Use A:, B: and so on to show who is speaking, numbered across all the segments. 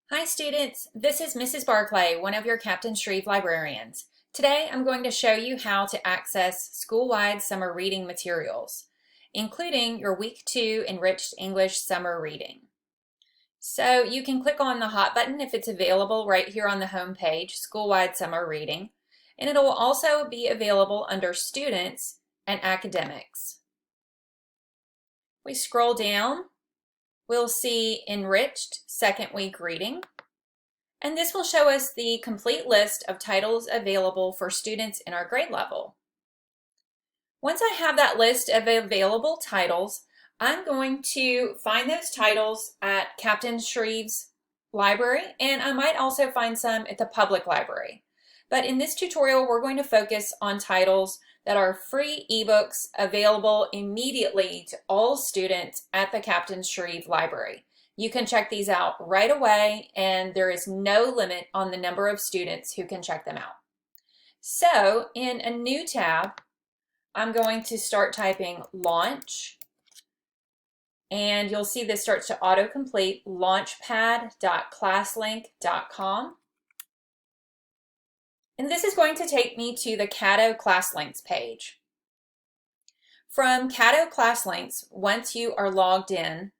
A: Hi students, this is Mrs. Barclay, one of your Captain Shreve librarians. Today I'm going to show you how to access school-wide summer reading materials, including your Week 2 Enriched English Summer Reading. So you can click on the Hot button if it's available right here on the home page, School-wide Summer Reading, and it'll also be available under Students and Academics. We scroll down. We'll see Enriched Second Week Reading, and this will show us the complete list of titles available for students in our grade level. Once I have that list of available titles, I'm going to find those titles at Captain Shreve's library, and I might also find some at the public library. But in this tutorial, we're going to focus on titles that are free ebooks available immediately to all students at the Captain Shreve Library. You can check these out right away, and there is no limit on the number of students who can check them out. So in a new tab, I'm going to start typing launch, and you'll see this starts to autocomplete launchpad.classlink.com. And this is going to take me to the Cato ClassLinks page. From Cato ClassLinks, once you are logged in,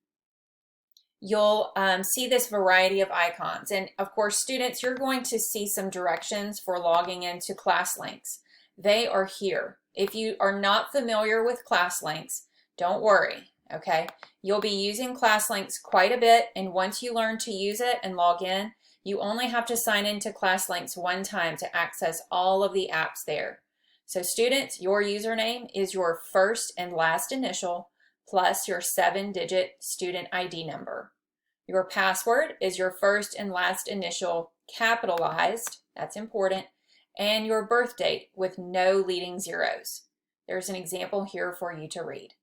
A: you'll see this variety of icons. And of course, students, you're going to see some directions for logging into ClassLinks. They are here. If you are not familiar with ClassLinks, don't worry, okay? You'll be using ClassLinks quite a bit, and once you learn to use it and log in, you only have to sign into ClassLinks one time to access all of the apps there. So students, your username is your first and last initial plus your 7-digit student ID number. Your password is your first and last initial capitalized, that's important, and your birth date with no leading zeros. There's an example here for you to read.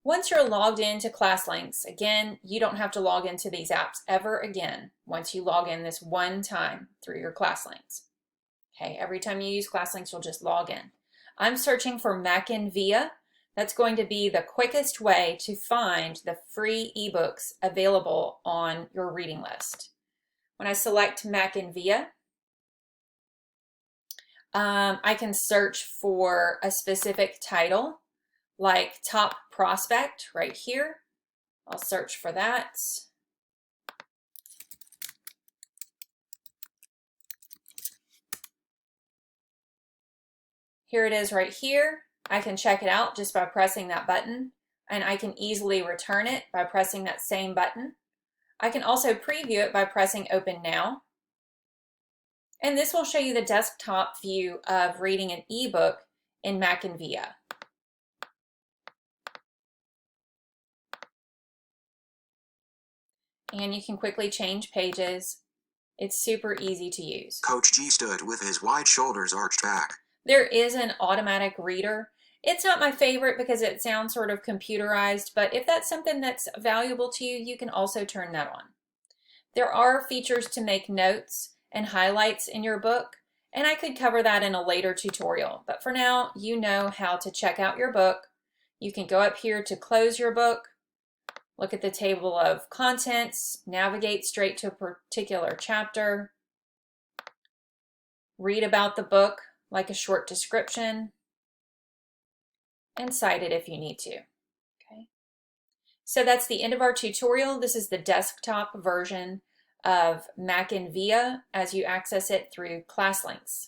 A: Once you're logged into ClassLinks, again, you don't have to log into these apps ever again once you log in this one time through your ClassLinks. Okay, every time you use ClassLinks, you'll just log in. I'm searching for MackinVia. That's going to be the quickest way to find the free ebooks available on your reading list. When I select MackinVia, I can search for a specific title, like Top Prospect right here. I'll search for that. Here it is right here. I can check it out just by pressing that button, and I can easily return it by pressing that same button. I can also preview it by pressing Open Now. And this will show you the desktop view of reading an ebook in MackinVia. And you can quickly change pages. It's super easy to use.
B: Coach G stood with his wide shoulders arched back.
A: There is an automatic reader. It's not my favorite because it sounds sort of computerized, but if that's something that's valuable to you, you can also turn that on. There are features to make notes and highlights in your book, and I could cover that in a later tutorial. But for now, you know how to check out your book. You can go up here to close your book, look at the table of contents, navigate straight to a particular chapter, read about the book like a short description, and cite it if you need to. Okay. So that's the end of our tutorial. This is the desktop version of MackinVia as you access it through ClassLinks.